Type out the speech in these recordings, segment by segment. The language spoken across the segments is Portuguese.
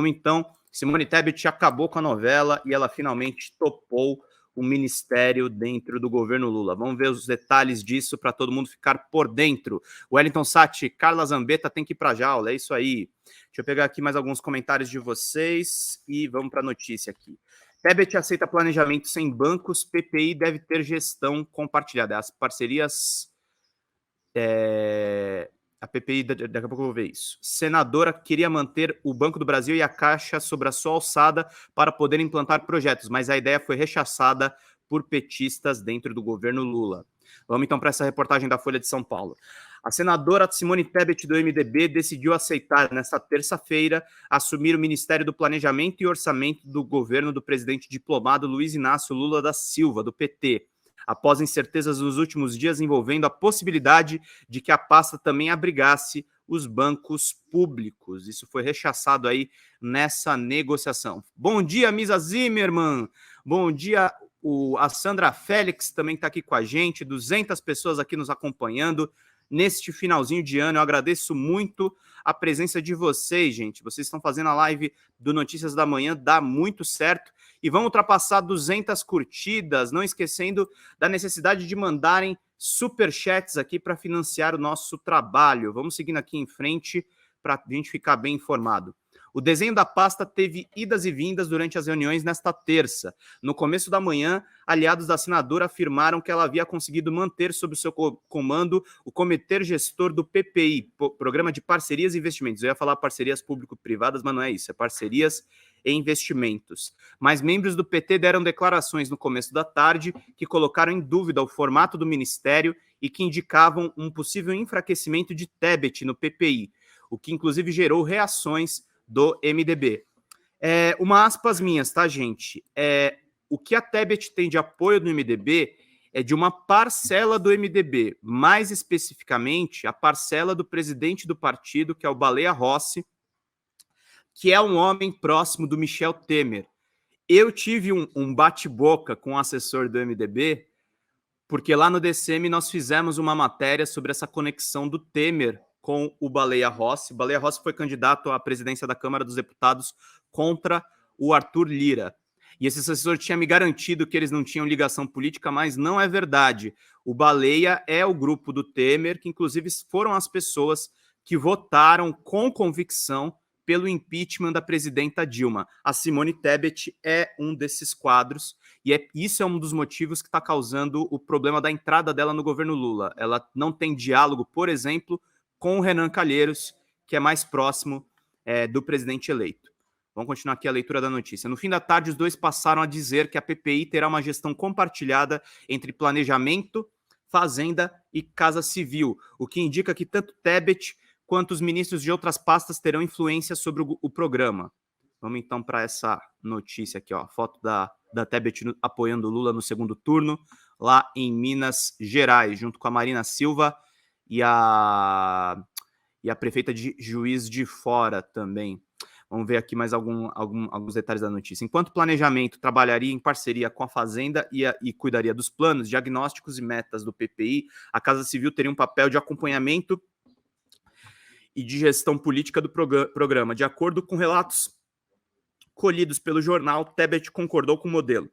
Então, Simone Tebet acabou com a novela e ela finalmente topou o ministério dentro do governo Lula. Vamos ver os detalhes disso para todo mundo ficar por dentro. Wellington Sati, Carla Zambetta tem que ir para a jaula, é isso aí. Deixa eu pegar aqui mais alguns comentários de vocês e vamos para a notícia aqui. Tebet aceita planejamento sem bancos, PPI deve ter gestão compartilhada. As parcerias... A PPI, daqui a pouco eu vou ver isso. Senadora queria manter o Banco do Brasil e a Caixa sobre a sua alçada para poder implantar projetos, mas a ideia foi rechaçada por petistas dentro do governo Lula. Vamos então para essa reportagem da Folha de São Paulo. A senadora Simone Tebet, do MDB, decidiu aceitar, nesta terça-feira, assumir o Ministério do Planejamento e Orçamento do governo do presidente diplomado Luiz Inácio Lula da Silva, do PT, após incertezas nos últimos dias envolvendo a possibilidade de que a pasta também abrigasse os bancos públicos. Isso foi rechaçado aí nessa negociação. Bom dia, Misa Zimmermann. Bom dia, a Sandra Félix também está aqui com a gente. 200 pessoas aqui nos acompanhando neste finalzinho de ano. Eu agradeço muito a presença de vocês, gente. Vocês estão fazendo a live do Notícias da Manhã, dá muito certo. E vamos ultrapassar 200 curtidas, não esquecendo da necessidade de mandarem superchats aqui para financiar o nosso trabalho. Vamos seguindo aqui em frente para a gente ficar bem informado. O desenho da pasta teve idas e vindas durante as reuniões nesta terça. No começo da manhã, aliados da senadora afirmaram que ela havia conseguido manter sob o seu comando o comitê gestor do PPI, Programa de Parcerias e Investimentos. Eu ia falar parcerias público-privadas, mas não é isso, é parcerias e investimentos. Mas membros do PT deram declarações no começo da tarde que colocaram em dúvida o formato do ministério e que indicavam um possível enfraquecimento de Tebet no PPI, o que inclusive gerou reações do MDB. Uma aspas minhas, tá, gente? O que a Tebet tem de apoio do MDB é de uma parcela do MDB, mais especificamente a parcela do presidente do partido, que é o Baleia Rossi, que é um homem próximo do Michel Temer. Eu tive um bate-boca com o assessor do MDB, porque lá no DCM nós fizemos uma matéria sobre essa conexão do Temer com o Baleia Rossi. O Baleia Rossi foi candidato à presidência da Câmara dos Deputados contra o Arthur Lira. E esse assessor tinha me garantido que eles não tinham ligação política, mas não é verdade. O Baleia é o grupo do Temer, que inclusive foram as pessoas que votaram com convicção pelo impeachment da presidenta Dilma. A Simone Tebet é um desses quadros, e isso é um dos motivos que está causando o problema da entrada dela no governo Lula. Ela não tem diálogo, por exemplo, com o Renan Calheiros, que é mais próximo do presidente eleito. Vamos continuar aqui a leitura da notícia. No fim da tarde, os dois passaram a dizer que a PPI terá uma gestão compartilhada entre planejamento, fazenda e casa civil, o que indica que tanto Tebet quanto os ministros de outras pastas terão influência sobre o programa. Vamos então para essa notícia aqui, ó, foto da Tebet apoiando Lula no segundo turno, lá em Minas Gerais, junto com a Marina Silva e a prefeita de Juiz de Fora também. Vamos ver aqui mais alguns detalhes da notícia. Enquanto o planejamento trabalharia em parceria com a Fazenda e cuidaria dos planos, diagnósticos e metas do PPI, a Casa Civil teria um papel de acompanhamento e de gestão política do programa. De acordo com relatos colhidos pelo jornal, Tebet concordou com o modelo.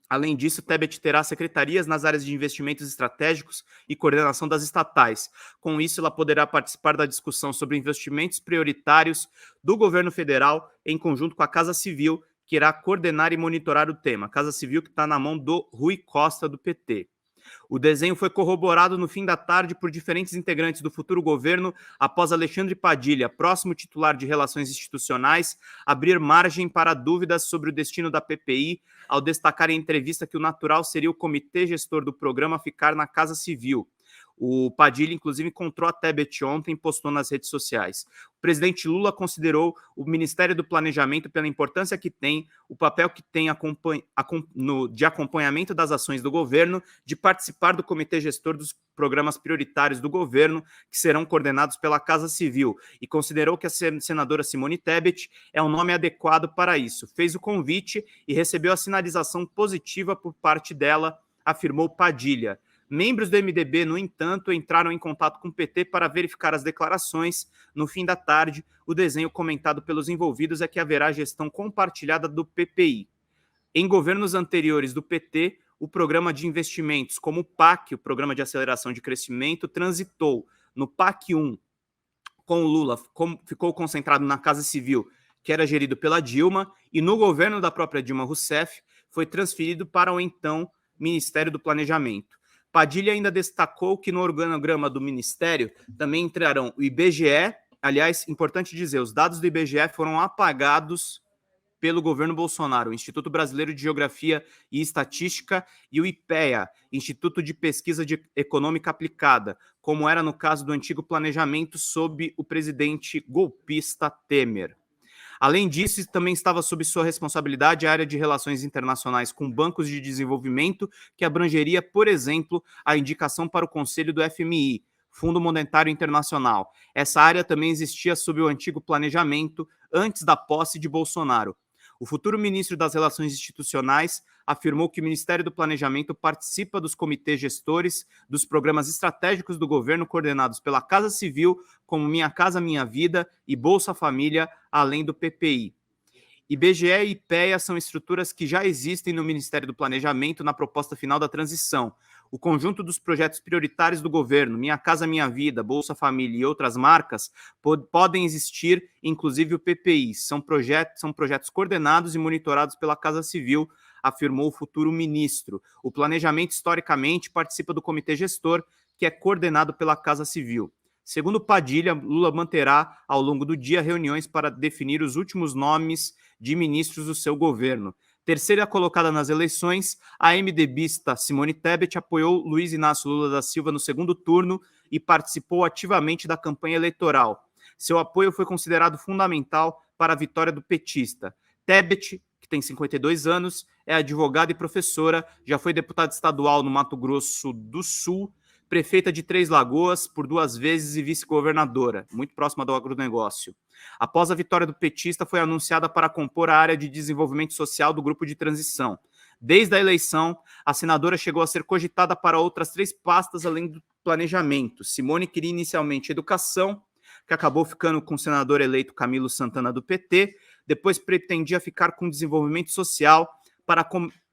Além disso, Tebet terá secretarias nas áreas de investimentos estratégicos e coordenação das estatais. Com isso, ela poderá participar da discussão sobre investimentos prioritários do governo federal, em conjunto com a Casa Civil, que irá coordenar e monitorar o tema. Casa Civil que está na mão do Rui Costa, do PT. O desenho foi corroborado no fim da tarde por diferentes integrantes do futuro governo, após Alexandre Padilha, próximo titular de Relações Institucionais, abrir margem para dúvidas sobre o destino da PPI, ao destacar em entrevista que o natural seria o comitê gestor do programa ficar na Casa Civil. O Padilha, inclusive, encontrou a Tebet ontem e postou nas redes sociais. O presidente Lula considerou o Ministério do Planejamento pela importância que tem, o papel que tem de acompanhamento das ações do governo, de participar do comitê gestor dos programas prioritários do governo, que serão coordenados pela Casa Civil, e considerou que a senadora Simone Tebet é um nome adequado para isso. Fez o convite e recebeu a sinalização positiva por parte dela, afirmou Padilha. Membros do MDB, no entanto, entraram em contato com o PT para verificar as declarações. No fim da tarde, o desenho comentado pelos envolvidos é que haverá gestão compartilhada do PPI. Em governos anteriores do PT, o programa de investimentos, como o PAC, o Programa de Aceleração de Crescimento, transitou no PAC 1 com o Lula, ficou concentrado na Casa Civil, que era gerido pela Dilma, e no governo da própria Dilma Rousseff foi transferido para o então Ministério do Planejamento. Padilha ainda destacou que no organograma do Ministério também entrarão o IBGE, aliás, importante dizer, os dados do IBGE foram apagados pelo governo Bolsonaro, o Instituto Brasileiro de Geografia e Estatística, e o IPEA, Instituto de Pesquisa Econômica Aplicada, como era no caso do antigo planejamento sob o presidente golpista Temer. Além disso, também estava sob sua responsabilidade a área de relações internacionais com bancos de desenvolvimento, que abrangeria, por exemplo, a indicação para o Conselho do FMI, Fundo Monetário Internacional. Essa área também existia sob o antigo planejamento, antes da posse de Bolsonaro. O futuro ministro das Relações Institucionais afirmou que o Ministério do Planejamento participa dos comitês gestores dos programas estratégicos do governo coordenados pela Casa Civil, como Minha Casa Minha Vida e Bolsa Família, além do PPI. IBGE e IPEA são estruturas que já existem no Ministério do Planejamento na proposta final da transição. O conjunto dos projetos prioritários do governo, Minha Casa Minha Vida, Bolsa Família e outras marcas, podem existir, inclusive o PPI. São projetos coordenados e monitorados pela Casa Civil, afirmou o futuro ministro. O planejamento, historicamente, participa do comitê gestor, que é coordenado pela Casa Civil. Segundo Padilha, Lula manterá, ao longo do dia, reuniões para definir os últimos nomes de ministros do seu governo. Terceira colocada nas eleições, a MDBista Simone Tebet apoiou Luiz Inácio Lula da Silva no segundo turno e participou ativamente da campanha eleitoral. Seu apoio foi considerado fundamental para a vitória do petista. Tebet, que tem 52 anos, é advogada e professora, já foi deputada estadual no Mato Grosso do Sul, prefeita de Três Lagoas por 2 vezes e vice-governadora, muito próxima do agronegócio. Após a vitória do petista, foi anunciada para compor a área de desenvolvimento social do grupo de transição. Desde a eleição, a senadora chegou a ser cogitada para outras 3 pastas além do planejamento. Simone queria inicialmente educação, que acabou ficando com o senador eleito Camilo Santana do PT, depois pretendia ficar com desenvolvimento social para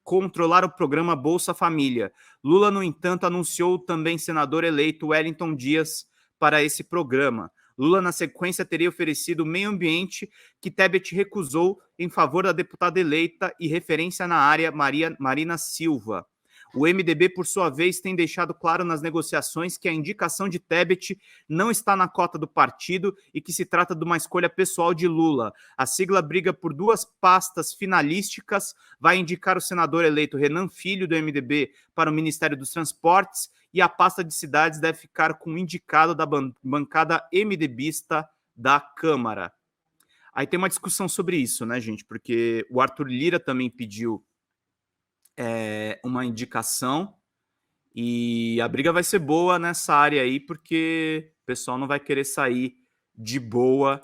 controlar o programa Bolsa Família. Lula, no entanto, anunciou o também senador eleito Wellington Dias para esse programa. Lula, na sequência, teria oferecido o meio ambiente, que Tebet recusou em favor da deputada eleita e referência na área Marina Silva. O MDB, por sua vez, tem deixado claro nas negociações que a indicação de Tebet não está na cota do partido e que se trata de uma escolha pessoal de Lula. A sigla briga por 2 pastas finalísticas, vai indicar o senador eleito Renan Filho, do MDB, para o Ministério dos Transportes, e a pasta de cidades deve ficar com o indicado da bancada MDBista da Câmara. Aí tem uma discussão sobre isso, né, gente? Porque o Arthur Lira também pediu uma indicação e a briga vai ser boa nessa área aí, porque o pessoal não vai querer sair de boa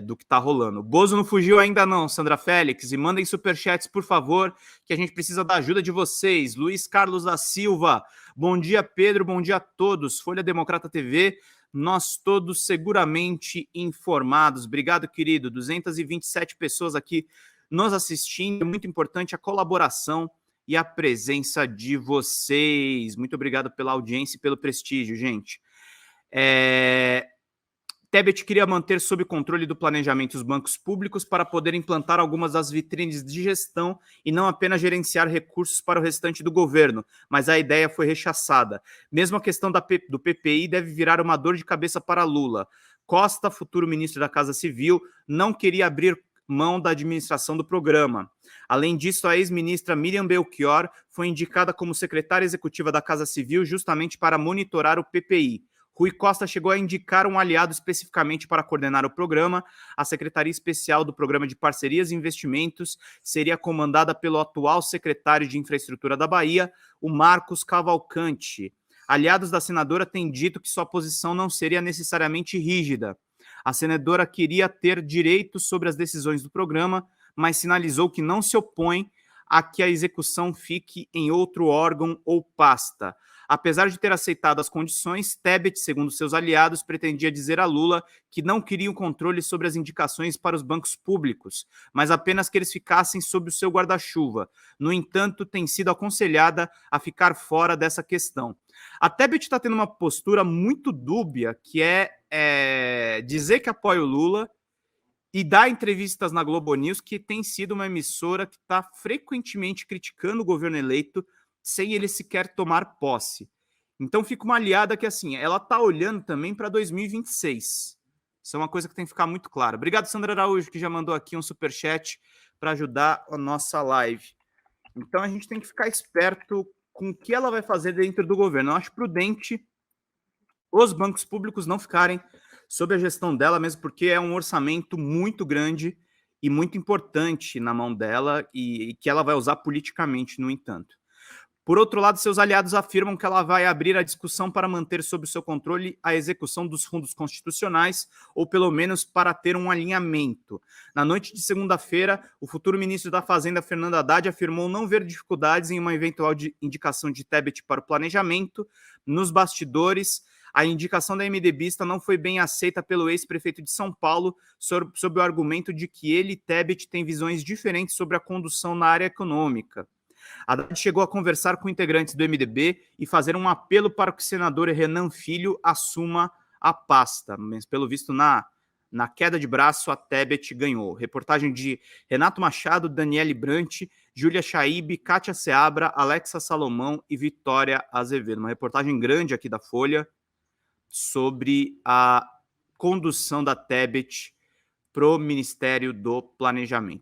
do que tá rolando. O Bozo não fugiu ainda não, Sandra Félix, e mandem superchats, por favor, que a gente precisa da ajuda de vocês. Luiz Carlos da Silva, bom dia, Pedro, bom dia a todos. Folha Democrata TV, nós todos seguramente informados. Obrigado, querido. 227 pessoas aqui nos assistindo. É muito importante a colaboração e a presença de vocês. Muito obrigado pela audiência e pelo prestígio, gente. Tebet queria manter sob controle do planejamento os bancos públicos para poder implantar algumas das vitrines de gestão e não apenas gerenciar recursos para o restante do governo, mas a ideia foi rechaçada. Mesmo a questão do PPI deve virar uma dor de cabeça para Lula. Costa, futuro ministro da Casa Civil, não queria abrir mão da administração do programa. Além disso, a ex-ministra Miriam Belchior foi indicada como secretária executiva da Casa Civil justamente para monitorar o PPI. Rui Costa chegou a indicar um aliado especificamente para coordenar o programa. A Secretaria Especial do Programa de Parcerias e Investimentos seria comandada pelo atual secretário de Infraestrutura da Bahia, o Marcos Cavalcante. Aliados da senadora têm dito que sua posição não seria necessariamente rígida. A senadora queria ter direito sobre as decisões do programa, mas sinalizou que não se opõe a que a execução fique em outro órgão ou pasta. Apesar de ter aceitado as condições, Tebet, segundo seus aliados, pretendia dizer a Lula que não queria o controle sobre as indicações para os bancos públicos, mas apenas que eles ficassem sob o seu guarda-chuva. No entanto, tem sido aconselhada a ficar fora dessa questão. A Tebet está tendo uma postura muito dúbia, que é dizer que apoia o Lula e dar entrevistas na Globo News, que tem sido uma emissora que está frequentemente criticando o governo eleito sem ele sequer tomar posse. Então fica uma aliada que, assim, ela está olhando também para 2026. Isso é uma coisa que tem que ficar muito claro. Obrigado, Sandra Araújo, que já mandou aqui um superchat para ajudar a nossa live. Então a gente tem que ficar esperto com o que ela vai fazer dentro do governo. Eu acho prudente os bancos públicos não ficarem sob a gestão dela, mesmo porque é um orçamento muito grande e muito importante na mão dela e que ela vai usar politicamente, no entanto. Por outro lado, seus aliados afirmam que ela vai abrir a discussão para manter sob seu controle a execução dos fundos constitucionais, ou pelo menos para ter um alinhamento. Na noite de segunda-feira, o futuro ministro da Fazenda, Fernando Haddad, afirmou não ver dificuldades em uma eventual indicação de Tebet para o planejamento. Nos bastidores, a indicação da MDBista não foi bem aceita pelo ex-prefeito de São Paulo, sob o argumento de que ele e Tebet têm visões diferentes sobre a condução na área econômica. Haddad chegou a conversar com integrantes do MDB e fazer um apelo para que o senador Renan Filho assuma a pasta. Mas, pelo visto, na queda de braço, a Tebet ganhou. Reportagem de Renato Machado, Daniele Brant, Júlia Chaib, Kátia Seabra, Alexa Salomão e Vitória Azevedo. Uma reportagem grande aqui da Folha sobre a condução da Tebet para o Ministério do Planejamento.